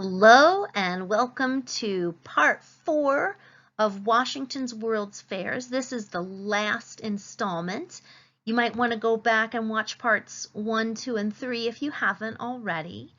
Hello and welcome to part 4 of Washington's World's Fairs. This is the last installment. You might want to go back and watch parts 1, 2, and 3 if you haven't already.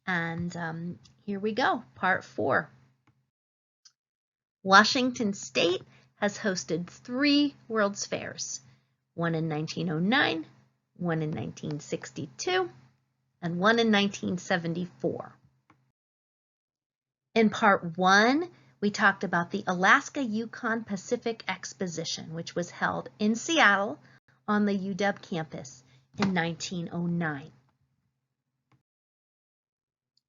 And here we go, part 4. Washington State has hosted 3 World's Fairs, one in 1909, one in 1962, and one in 1974. In part 1, we talked about the Alaska-Yukon Pacific Exposition, which was held in Seattle on the UW campus in 1909.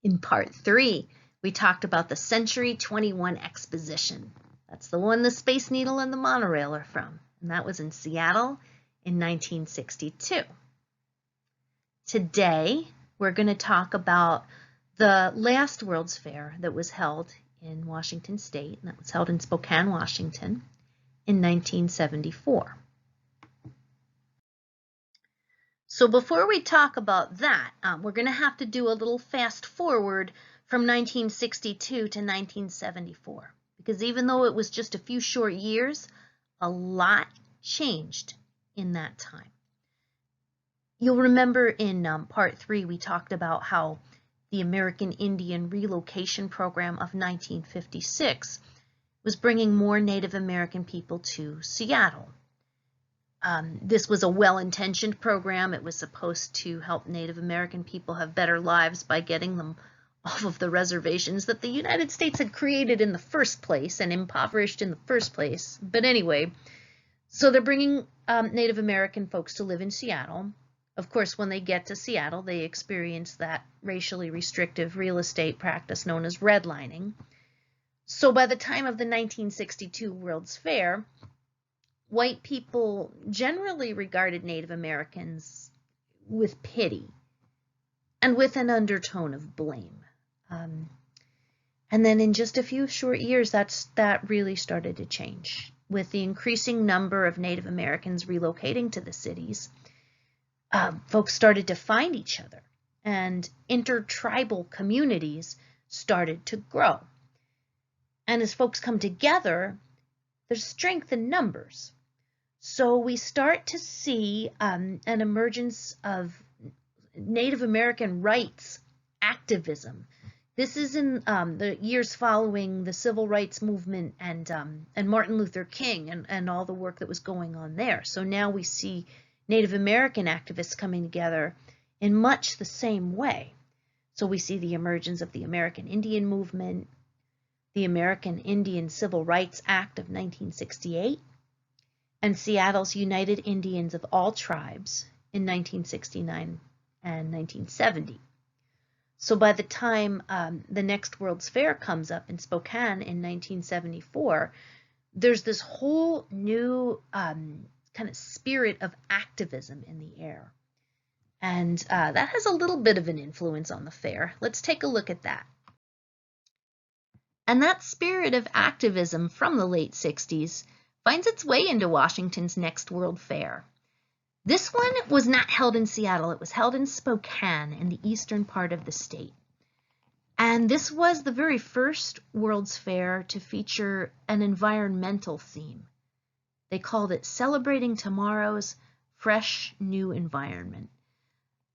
In part 3, we talked about the Century 21 Exposition. That's the one the Space Needle and the monorail are from, and that was in Seattle in 1962. Today, we're going to talk about the last World's Fair that was held in Washington State, and that was held in Spokane, Washington in 1974. So before we talk about that, we're going to have to do a little fast forward from 1962 to 1974, because even though it was just a few short years, a lot changed in that time. You'll remember in part 3 we talked about how the American Indian Relocation Program of 1956 was bringing more Native American people to Seattle. This was a well-intentioned program. It was supposed to help Native American people have better lives by getting them off of the reservations that the United States had created in the first place and impoverished in the first place. But anyway, so they're bringing Native American folks to live in Seattle. Of course, when they get to Seattle, they experience that racially restrictive real estate practice known as redlining. So by the time of the 1962 World's Fair, white people generally regarded Native Americans with pity and with an undertone of blame. And then in just a few short years, that really started to change. With the increasing number of Native Americans relocating to the cities, folks started to find each other, and intertribal communities started to grow. And as folks come together, there's strength in numbers. So we start to see an emergence of Native American rights activism. This is in the years following the Civil Rights Movement and Martin Luther King and all the work that was going on there. So now we see Native American activists coming together in much the same way. So we see the emergence of the American Indian Movement, the American Indian Civil Rights Act of 1968, and Seattle's United Indians of All Tribes in 1969 and 1970. So by the time the next World's Fair comes up in Spokane in 1974, there's this whole new kind of spirit of activism in the air. And that has a little bit of an influence on the fair. Let's take a look at that. And that spirit of activism from the late 60s finds its way into Washington's next World Fair. This one was not held in Seattle. It was held in Spokane in the eastern part of the state. And this was the very first World's Fair to feature an environmental theme. They called it Celebrating Tomorrow's Fresh New Environment.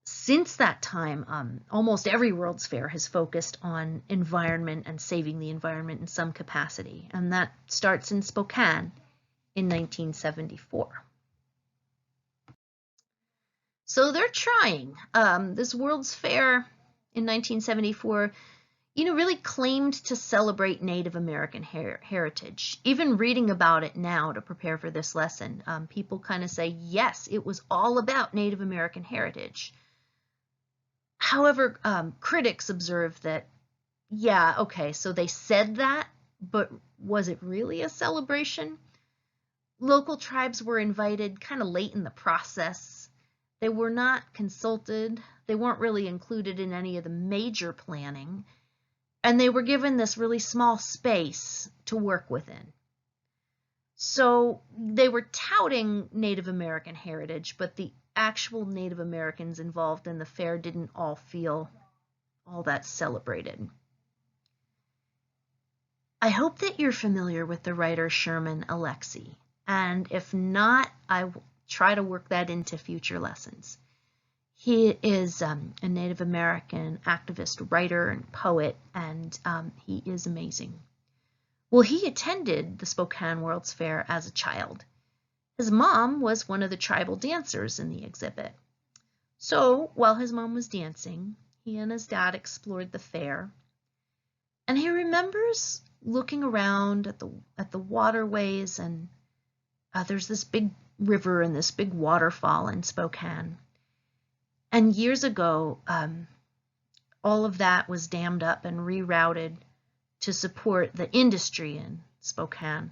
Since that time, almost every World's Fair has focused on environment and saving the environment in some capacity, and that starts in Spokane in 1974. So they're trying. This World's Fair in 1974 really claimed to celebrate Native American heritage. Even reading about it now to prepare for this lesson, people kind of say, yes, it was all about Native American heritage. However, critics observe that, yeah, okay, so they said that, but was it really a celebration? Local tribes were invited kind of late in the process. They were not consulted. They weren't really included in any of the major planning. And they were given this really small space to work within. So they were touting Native American heritage, but the actual Native Americans involved in the fair didn't all feel all that celebrated. I hope that you're familiar with the writer Sherman Alexie, and if not, I will try to work that into future lessons. He is a Native American activist, writer, and poet, and he is amazing. Well, he attended the Spokane World's Fair as a child. His mom was one of the tribal dancers in the exhibit. So while his mom was dancing, he and his dad explored the fair, and he remembers looking around at the waterways, and there's this big river and this big waterfall in Spokane. And years ago, all of that was dammed up and rerouted to support the industry in Spokane,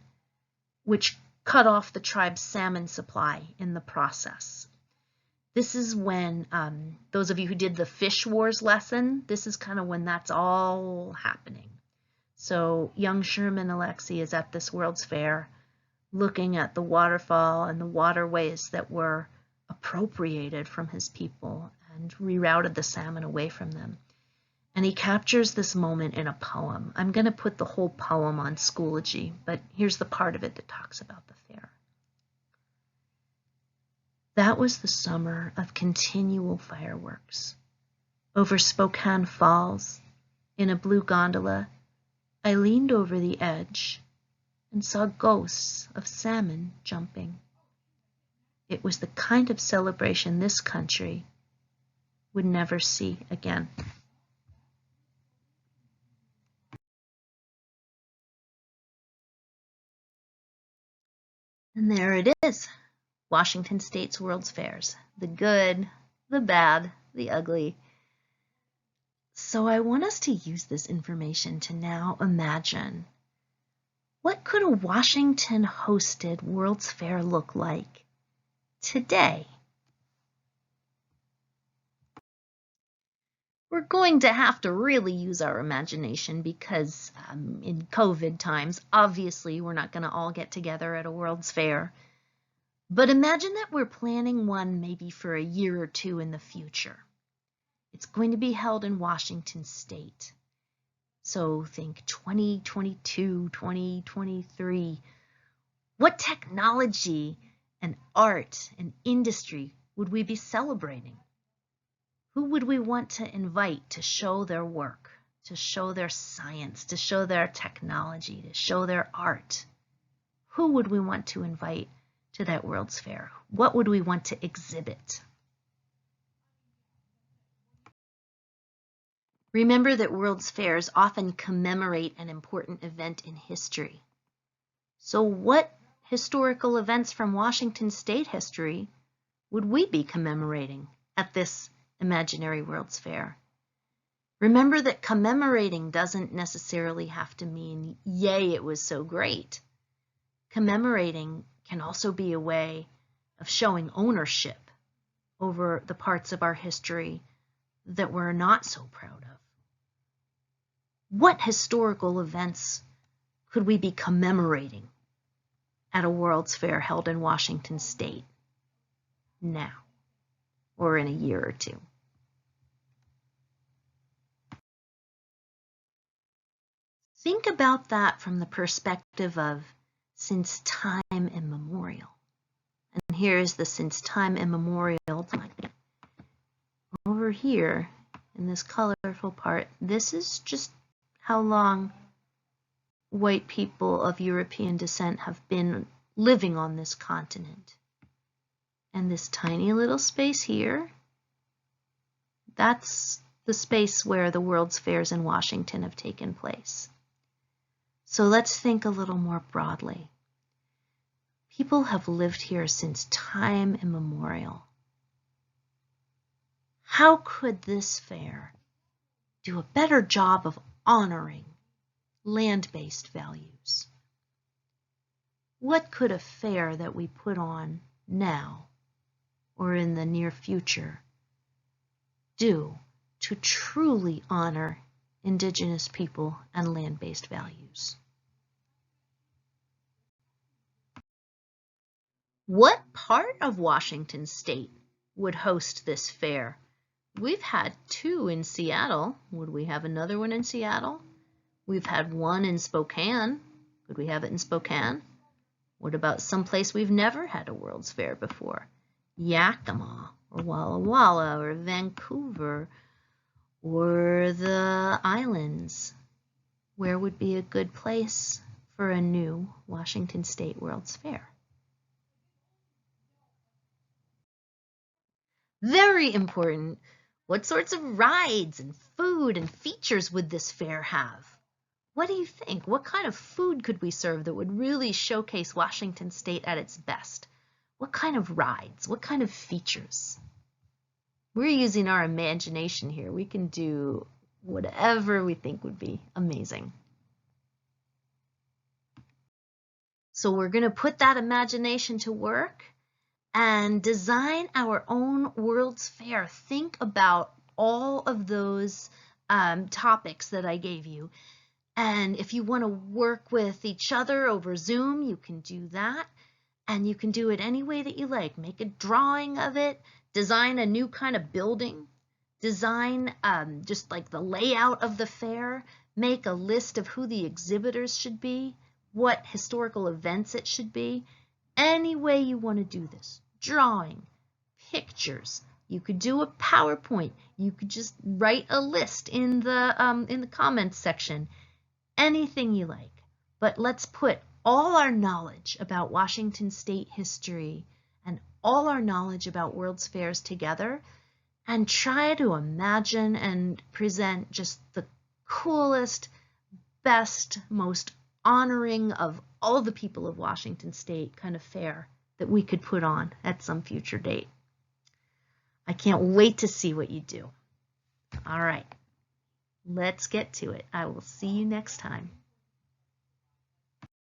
which cut off the tribe's salmon supply in the process. This is when, those of you who did the Fish Wars lesson, this is kind of when that's all happening. So young Sherman Alexie is at this World's Fair looking at the waterfall and the waterways that were appropriated from his people and rerouted the salmon away from them. And he captures this moment in a poem. I'm going to put the whole poem on Schoology, but here's the part of it that talks about the fair. That was the summer of continual fireworks. Over Spokane Falls, in a blue gondola, I leaned over the edge and saw ghosts of salmon jumping. It was the kind of celebration this country would never see again. And there it is, Washington State's World's Fairs, the good, the bad, the ugly. So I want us to use this information to now imagine, what could a Washington-hosted World's Fair look like today? We're going to have to really use our imagination because in COVID times, obviously we're not going to all get together at a World's Fair. But imagine that we're planning one maybe for a year or two in the future. It's going to be held in Washington State. So think 2022, 2023. What technology and art and industry would we be celebrating? Who would we want to invite to show their work, to show their science, to show their technology, to show their art? Who would we want to invite to that World's Fair? What would we want to exhibit? Remember that World's Fairs often commemorate an important event in history. So what historical events from Washington State history would we be commemorating at this imaginary World's Fair? Remember that commemorating doesn't necessarily have to mean, yay, it was so great. Commemorating can also be a way of showing ownership over the parts of our history that we're not so proud of. What historical events could we be commemorating at a World's Fair held in Washington State now or in a year or two? Think about that from the perspective of since time immemorial. And here's the since time immemorial time. Over here in this colorful part, this is just how long white people of European descent have been living on this continent. And this tiny little space here, that's the space where the World's Fairs in Washington have taken place. So let's think a little more broadly. People have lived here since time immemorial. How could this fair do a better job of honoring land-based values? What could a fair that we put on now or in the near future do to truly honor Indigenous people and land-based values? What part of Washington State would host this fair? We've had two in Seattle. Would we have another one in Seattle? We've had one in Spokane. Could we have it in Spokane? What about someplace we've never had a World's Fair before? Yakima, or Walla Walla, or Vancouver, or the islands. Where would be a good place for a new Washington State World's Fair? Very important. What sorts of rides and food and features would this fair have? What do you think? What kind of food could we serve that would really showcase Washington State at its best? What kind of rides? What kind of features? We're using our imagination here. We can do whatever we think would be amazing. So we're going to put that imagination to work and design our own World's Fair. Think about all of those topics that I gave you. And if you want to work with each other over Zoom, you can do that. And you can do it any way that you like. Make a drawing of it, design a new kind of building, design just like the layout of the fair, make a list of who the exhibitors should be, what historical events it should be. Any way you want to do this. Drawing, pictures. You could do a PowerPoint. You could just write a list in the comments section. Anything you like. But let's put all our knowledge about Washington State history and all our knowledge about World's Fairs together and try to imagine and present just the coolest, best, most honoring of all the people of Washington State kind of fair that we could put on at some future date. I can't wait to see what you do. All right, let's get to it. I will see you next time.